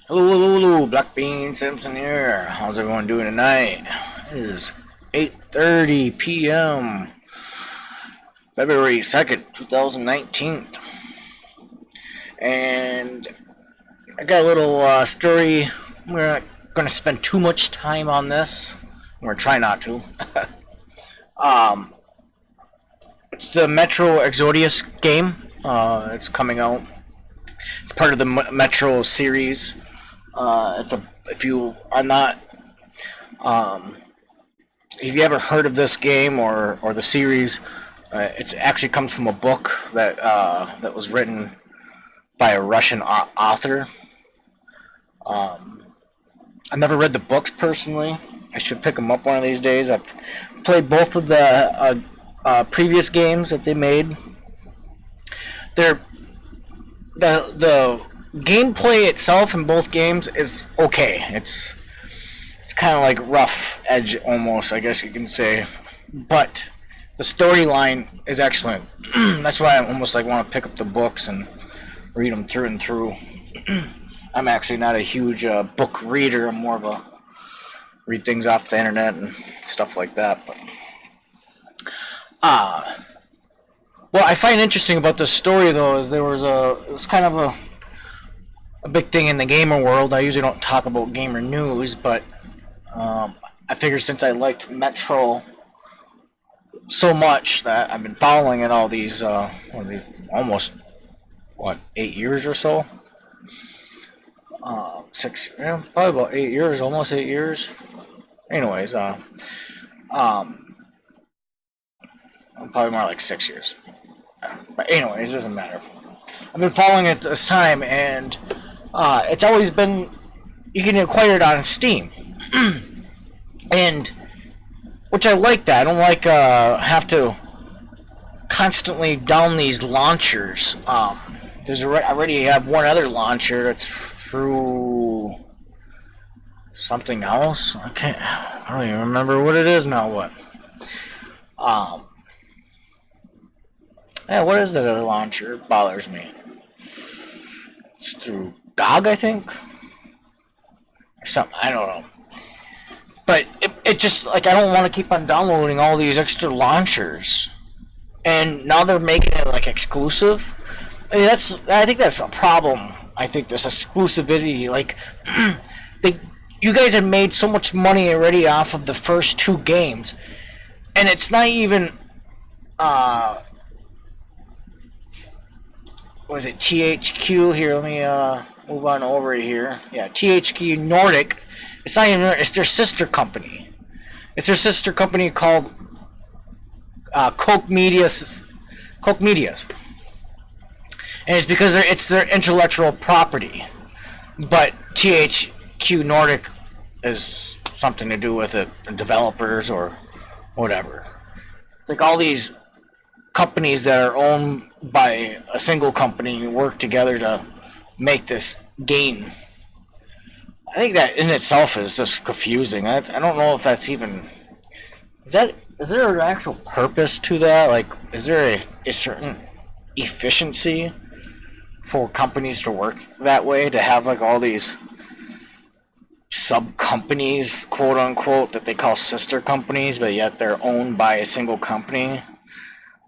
Hello, Black Bean Simpson here. How's everyone doing tonight? It is 8:30 p.m. February 2nd, 2019. And I got a little story. We're not going to spend too much time on this. We're going to try not to. um, it's the Metro Exodus game. It's coming out. It's part of the Metro series. If you are not, um, if you ever heard of this game or the series, it actually comes from a book that was written by a Russian author. I never read the books personally. I should pick them up one of these days. I've played both of the previous games that they made. They're the gameplay itself in both games is okay. It's kind of like rough edge almost, I guess you can say, but the storyline is excellent. That's why I almost like want to pick up the books and read them through and through. I'm actually not a huge book reader. I'm more of a read things off the internet and stuff like that. But what I find interesting about this story though is it was kind of a big thing in the gamer world. I usually don't talk about gamer news, but I figured since I liked Metro so much that I've been following it all these almost 8 years or so. Probably about 8 years, almost 8 years. Anyways, probably more like 6 years. But anyways, it doesn't matter. I've been following it this time, and it's always been, you can acquire it on Steam, and which I like that. I don't like have to constantly down these launchers. I already have one other launcher that's through something else. I don't even remember what it is now. What is that other launcher? It bothers me. It's through GOG, I think, or something. I don't know. But it just like I don't want to keep on downloading all these extra launchers, and now they're making it like exclusive. I think that's a problem. I think this exclusivity, like you guys have made so much money already off of the first two games, and it's not even was it THQ here? Let me move on over here. Yeah, THQ Nordic. It's not even. It's their sister company. It's their sister company called Koch Medias. Koch Medias, and it's because it's their intellectual property. But THQ Nordic is something to do with it, developers or whatever. It's like all these companies that are owned by a single company work together to make this game. I think that in itself is just confusing. I don't know if that's even is there an actual purpose to that? Like, is there a certain efficiency for companies to work that way, to have like all these sub companies, quote unquote, that they call sister companies, but yet they're owned by a single company?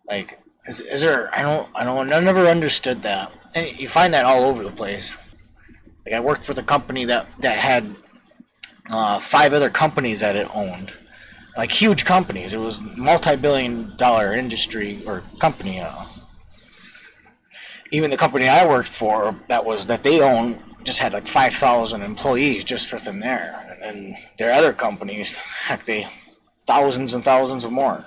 Like, is there? I never understood that. And you find that all over the place. Like, I worked with a company that had 5 other companies that it owned, like huge companies. It was multi-billion-dollar industry or company. Even the company I worked for that they own just had like 5,000 employees just within there, and then their other companies, heck, they thousands and thousands of more.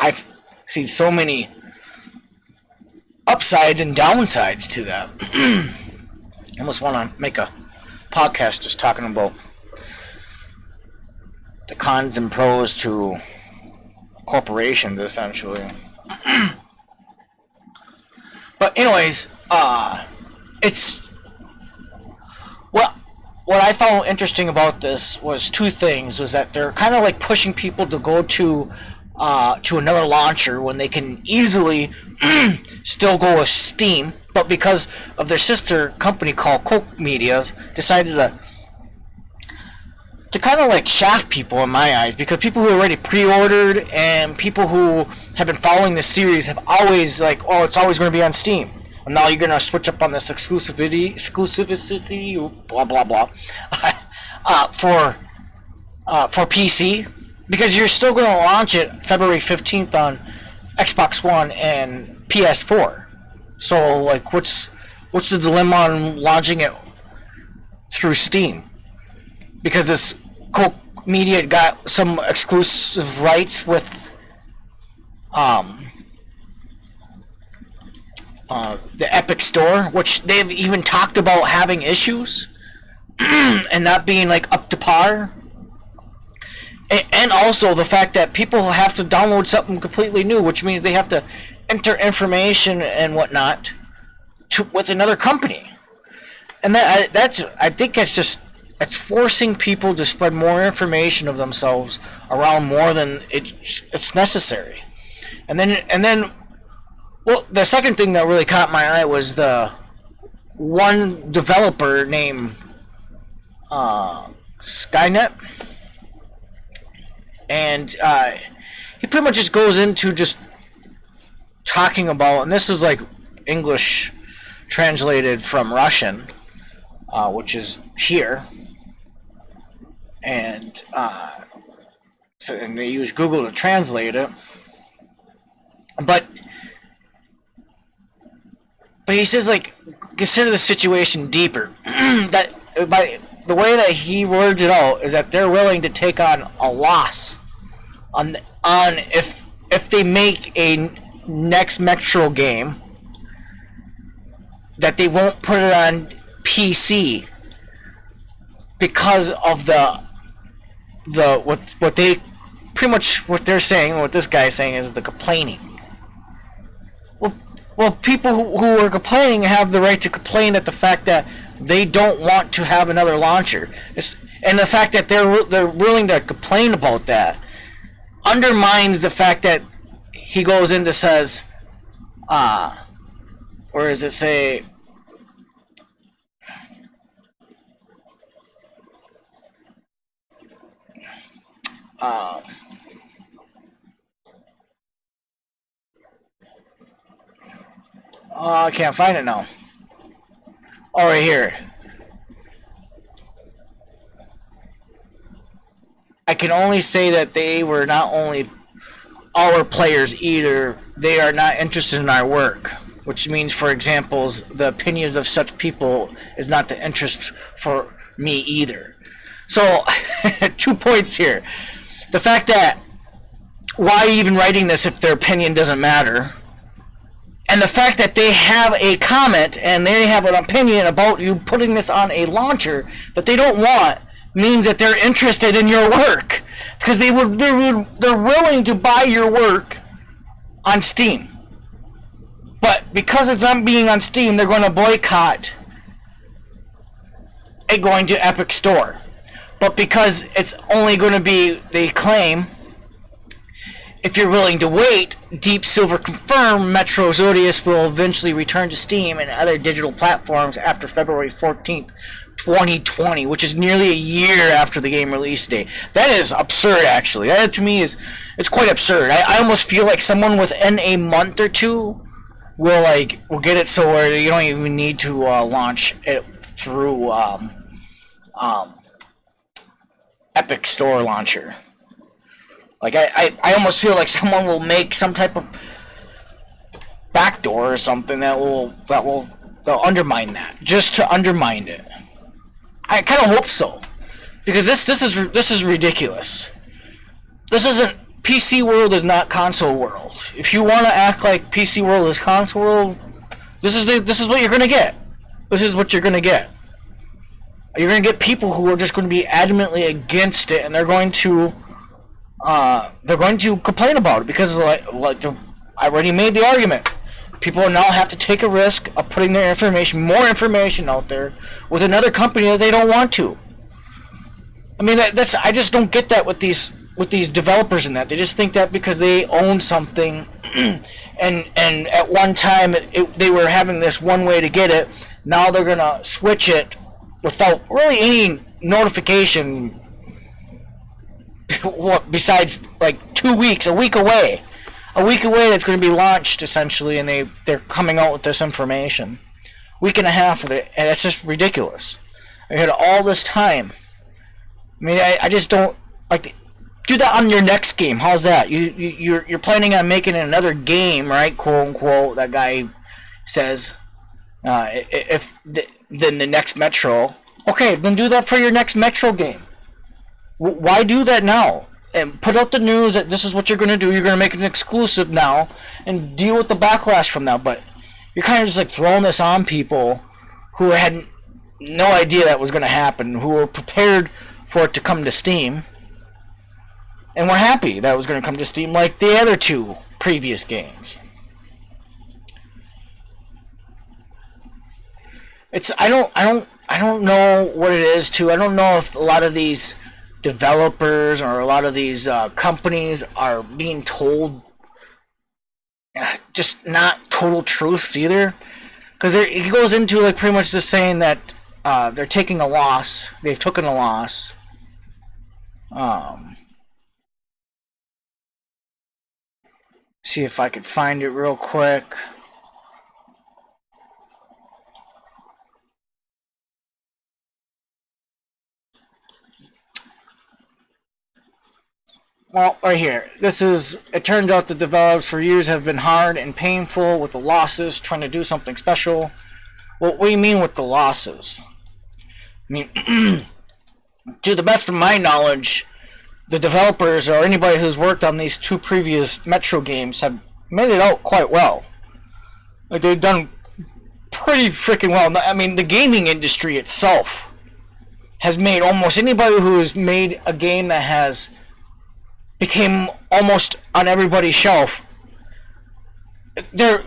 I've seen so many upsides and downsides to that. I almost want to make a podcast just talking about the cons and pros to corporations, essentially. But anyways, it's what I found interesting about this was two things. Was that they're kind of like pushing people to go to to another launcher when they can easily still go with Steam, but because of their sister company called Koch Media's decided to kind of like shaft people in my eyes, because people who already pre-ordered and people who have been following this series have always like, oh, it's always going to be on Steam, and now you're going to switch up on this exclusivity, blah blah blah, for PC, because you're still going to launch it February 15th on Xbox One and PS4. So like, what's the dilemma on launching it through Steam? Because this Koch Media got some exclusive rights with the Epic Store, which they've even talked about having issues and not being like up to par. And also the fact that people have to download something completely new, which means they have to enter information and whatnot with another company. And I think it's forcing people to spread more information of themselves around more than it's necessary. And then, well, the second thing that really caught my eye was the one developer named Skynet, and he pretty much just goes into just talking about, and this is like English translated from Russian, which is here. And and they use Google to translate it, but he says, like, consider the situation deeper. That by the way that he words it out is that they're willing to take on a loss on if they make a next Metro game, that they won't put it on PC because of what they pretty much what they're saying, what this guy's saying is the complaining. Well, people who are complaining have the right to complain at the fact that they don't want to have another launcher. And the fact that they're willing to complain about that undermines the fact that he goes into says, or does it say? I can't find it now. Oh, right here. I can only say that they were not only our players either, they are not interested in our work. Which means, for example, the opinions of such people is not the interest for me either. So, 2 points here. The fact that, why are you even writing this if their opinion doesn't matter? And the fact that they have a comment and they have an opinion about you putting this on a launcher that they don't want means that they're interested in your work, because they're willing to buy your work on Steam. But because it's not being on Steam, they're going to boycott it going to Epic Store. But because it's only going to be, they claim, if you're willing to wait, Deep Silver confirmed Metro Exodus will eventually return to Steam and other digital platforms after February 14th, 2020, which is nearly a year after the game release date. That is absurd, actually. That, to me, it's quite absurd. I almost feel like someone within a month or two will get it so where you don't even need to launch it through Epic Store launcher. Like, I almost feel like someone will make some type of backdoor or something they'll undermine that, just to undermine it. I kind of hope so, because this is ridiculous. This isn't, PC world is not console world. If you want to act like PC world is console world, this is what you're gonna get. This is what you're gonna get. You're gonna get people who are just going to be adamantly against it, and they're going to complain about it because I already made the argument. People now have to take a risk of putting their more information out there with another company that they don't want to. I mean, I just don't get that with these with these developers and that. They just think that because they own something, and at one time they were having this one way to get it. Now they're gonna switch it without really any notification. What besides like 2 weeks, a week away, that's going to be launched essentially, and they're coming out with this information. Week and a half of it, and it's just ridiculous. I had all this time. I mean, I just don't like. Do that on your next game. How's that? You're planning on making another game, right? Quote unquote. That guy says, then the next Metro. Okay, then do that for your next Metro game. Why do that now? And put out the news that this is what you're going to do. You're going to make it an exclusive now, and deal with the backlash from that. But you're kind of just like throwing this on people who had no idea that was going to happen, who were prepared for it to come to Steam, and were happy that it was going to come to Steam, like the other two previous games. I don't know what it is too. I don't know if a lot of these developers or a lot of these companies are being told just not total truths either, because it goes into like pretty much just saying that they're taking a loss. They've taken a loss. See if I could find it real quick. Well, right here. It turns out the developers for years have been hard and painful with the losses, trying to do something special. Well, what do you mean with the losses? I mean, to the best of my knowledge, the developers or anybody who's worked on these two previous Metro games have made it out quite well. Like, they've done pretty freaking well. I mean, the gaming industry itself has made almost anybody who has made a game that has became almost on everybody's shelf. They're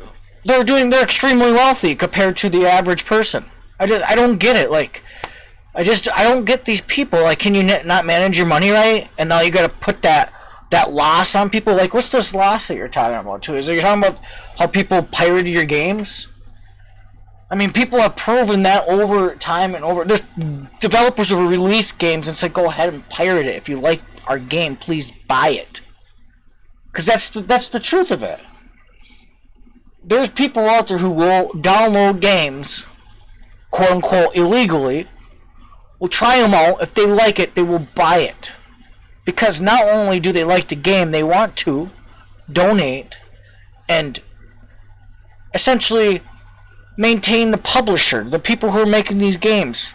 extremely wealthy compared to the average person. I don't get it. Like, I don't get these people. Like, can you not manage your money right? And now you got to put that loss on people. Like, what's this loss that you're talking about too? Is it you're talking about how people pirated your games? I mean, people have proven that over time and over. There's developers who release games and say, go ahead and pirate it. If you like our game, please buy it. Because that's the truth of it. There's people out there who will download games, quote unquote, illegally, will try them out. If they like it, they will buy it. Because not only do they like the game, they want to donate and essentially maintain the publisher, the people who are making these games.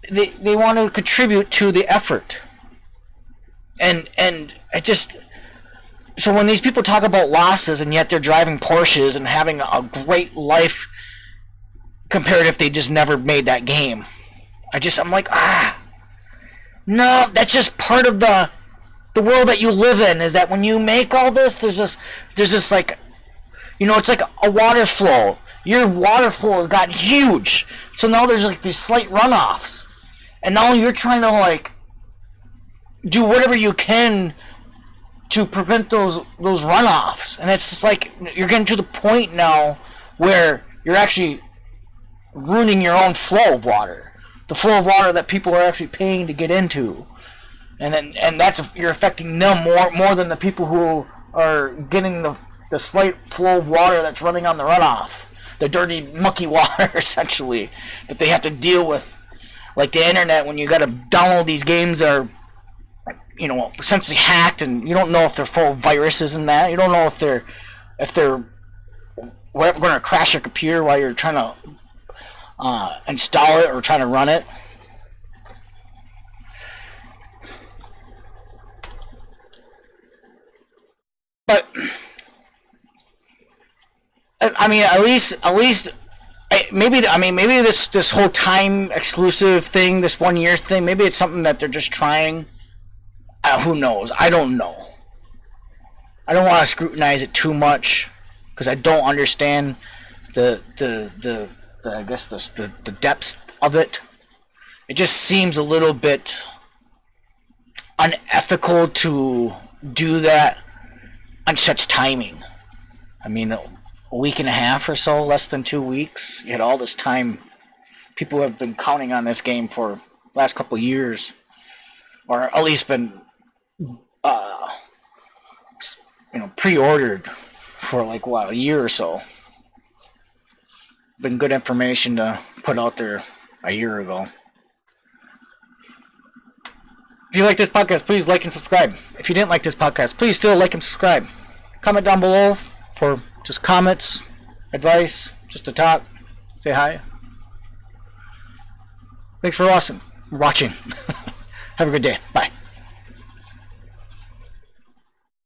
They want to contribute to the effort. And I just... So when these people talk about losses and yet they're driving Porsches and having a great life compared if they just never made that game, I'm like, no, that's just part of the world that you live in, is that when you make all this, there's this like, it's like a water flow. Your water flow has gotten huge. So now there's like these slight runoffs. And now you're trying to like do whatever you can to prevent those runoffs. And it's just like you're getting to the point now where you're actually ruining your own flow of water. The flow of water that people are actually paying to get into. And that's you're affecting them more than the people who are getting the slight flow of water that's running on the runoff. The dirty, mucky water, essentially, that they have to deal with. Like the internet, when you got to download these games that are, essentially hacked, and you don't know if they're full of viruses and that. You don't know if they're going to crash your computer while you're trying to install it or trying to run it. But I mean, at least maybe this whole time exclusive thing, this 1 year thing, maybe it's something that they're just trying. Who knows? I don't know. I don't want to scrutinize it too much because I don't understand the depths of it. It just seems a little bit unethical to do that on such timing. I mean, a week and a half or so, less than 2 weeks. You had all this time. People have been counting on this game for the last couple of years, or at least been, pre-ordered for like what, a year or so. Been good information to put out there a year ago. If you like this podcast, please like and subscribe. If you didn't like this podcast, please still like and subscribe. Comment down below for just comments, advice, just to talk, say hi. Thanks for watching. Have a good day. Bye.